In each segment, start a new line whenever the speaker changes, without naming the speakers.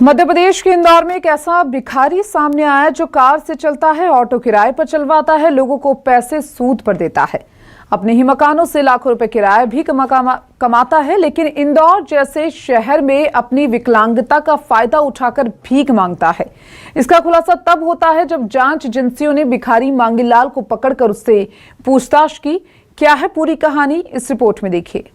मध्य प्रदेश के इंदौर में एक ऐसा भिखारी सामने आया जो कार से चलता है, ऑटो किराए पर चलवाता है, लोगों को पैसे सूद पर देता है, अपने ही मकानों से लाखों रुपए किराया भी कमाता है, लेकिन इंदौर जैसे शहर में अपनी विकलांगता का फायदा उठाकर भीख मांगता है। इसका खुलासा तब होता है जब जांच एजेंसियों ने भिखारी मांगीलाल को पकड़कर उससे पूछताछ की। क्या है पूरी कहानी, इस रिपोर्ट में देखिए।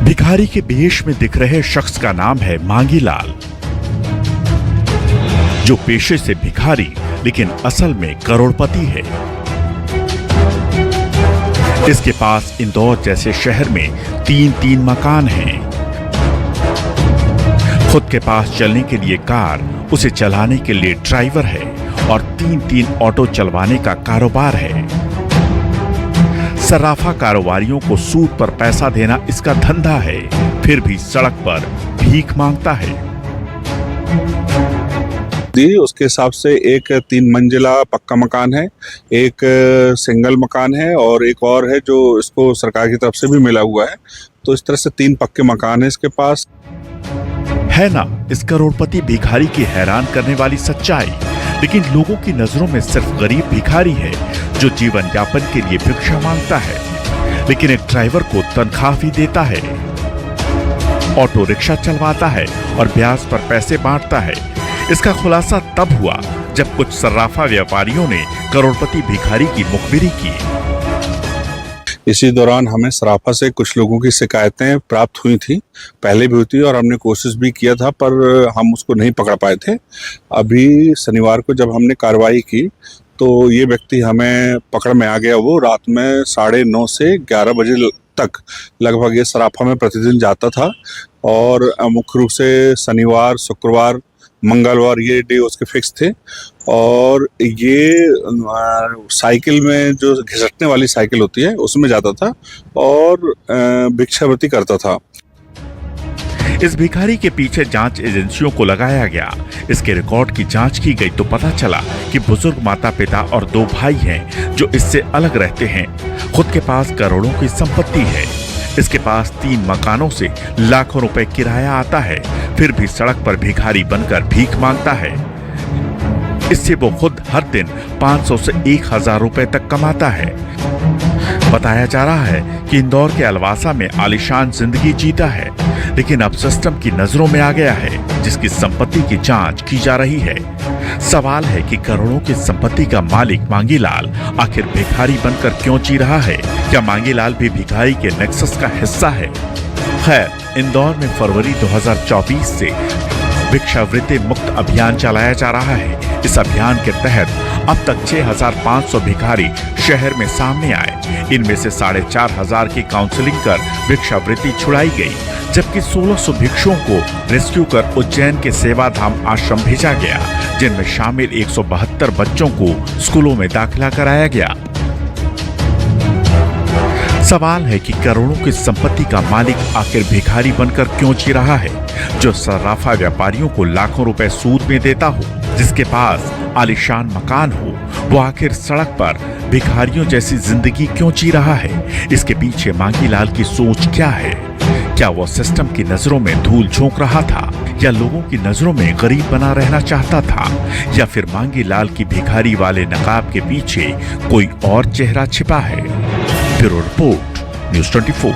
भिखारी के वेश में दिख रहे शख्स का नाम है मांगीलाल, जो पेशे से भिखारी लेकिन असल में करोड़पति है। इसके पास इंदौर जैसे शहर में तीन मकान हैं। खुद के पास चलने के लिए कार, उसे चलाने के लिए ड्राइवर है और तीन ऑटो चलवाने का कारोबार है। सर्राफा कारोबारियों को सूद पर पैसा देना इसका धंधा है, फिर भी सड़क पर भीख मांगता है।
उसके हिसाब से एक 3 मंजिला पक्का मकान है, एक सिंगल मकान है और एक और है जो इसको सरकार की तरफ से भी मिला हुआ है। तो इस तरह से 3 पक्के मकान है इसके पास।
है ना इस करोड़पति भिखारी की हैरान करने वाली सच्चाई। लेकिन लोगों की नजरों में सिर्फ गरीब भिखारी है जो जीवन यापन के लिए भिक्षा मांगता है, लेकिन एक ड्राइवर को तनख्वाह भी देता है, ऑटो रिक्शा चलवाता है और ब्याज पर पैसे बांटता है। इसका खुलासा तब हुआ जब कुछ सर्राफा व्यापारियों ने करोड़पति भिखारी की मुखबिरी की।
इसी दौरान हमें सराफा से कुछ लोगों की शिकायतें प्राप्त हुई थी, पहले भी हुई थी और हमने कोशिश भी किया था, पर हम उसको नहीं पकड़ पाए थे। अभी शनिवार को जब हमने कार्रवाई की तो ये व्यक्ति हमें पकड़ में आ गया। वो रात में 9:30 से 11 बजे तक लगभग ये सराफा में प्रतिदिन जाता था और मुख्य रूप से शनिवार, शुक्रवार, मंगलवार ये डे उसके फिक्स थे। और ये साइकिल में जो घिसटने वाली साइकिल होती है उसमें जाता था और भिक्षावृत्ति करता था।
इस भिखारी के पीछे जांच एजेंसियों को लगाया गया। इसके रिकॉर्ड की जांच की गई तो पता चला कि बुजुर्ग माता पिता और 2 भाई हैं जो इससे अलग रहते हैं। खुद के पास करोड़ों की संपत्ति है। इसके पास 3 मकानों से लाखों रुपए किराया आता है, फिर भी सड़क पर भिखारी बनकर भीख मांगता है। इससे वो खुद हर दिन 500 से 1000 रुपए तक कमाता है। बताया जा रहा है कि इंदौर के अलवासा में आलीशान जिंदगी जीता है, लेकिन अब सिस्टम की नजरों में आ गया है, जिसकी संपत्ति की जांच की जा रही है। सवाल है कि करोड़ों की संपत्ति का मालिक मांगीलाल आखिर भिखारी बनकर क्यों जी रहा है? क्या मांगीलाल भी भिखारी के नेक्सस का हिस्सा है? खैर, इंदौर में फरवरी 2024 से भिक्षावृत्ति मुक्त अभियान चलाया जा रहा है। इस अभियान के तहत अब तक 6500 भिखारी शहर में सामने आए। इनमें से 4500 की काउंसलिंग कर भिक्षावृत्ति छुड़ाई गई, जबकि 1600 भिक्षुओं को रेस्क्यू कर उज्जैन के सेवाधाम आश्रम भेजा गया, जिनमें शामिल 172 बच्चों को स्कूलों में दाखिला कराया गया। सवाल है कि करोड़ों की संपत्ति का मालिक आखिर भिखारी बनकर क्यों जी रहा है, जो सर्राफा व्यापारियों को लाखों रुपए सूद में देता हो, जिसके पास आलीशान मकान हो, वो आखिर सड़क पर भिखारियों जैसी जिंदगी क्यों जी रहा है? इसके पीछे मांगीलाल की सोच क्या है? क्या वो सिस्टम की नजरों में धूल झोंक रहा था, या लोगों की नजरों में गरीब बना रहना चाहता था, या फिर मांगीलाल की भिखारी वाले नकाब के पीछे कोई और चेहरा छिपा है? Bureau report, news 24।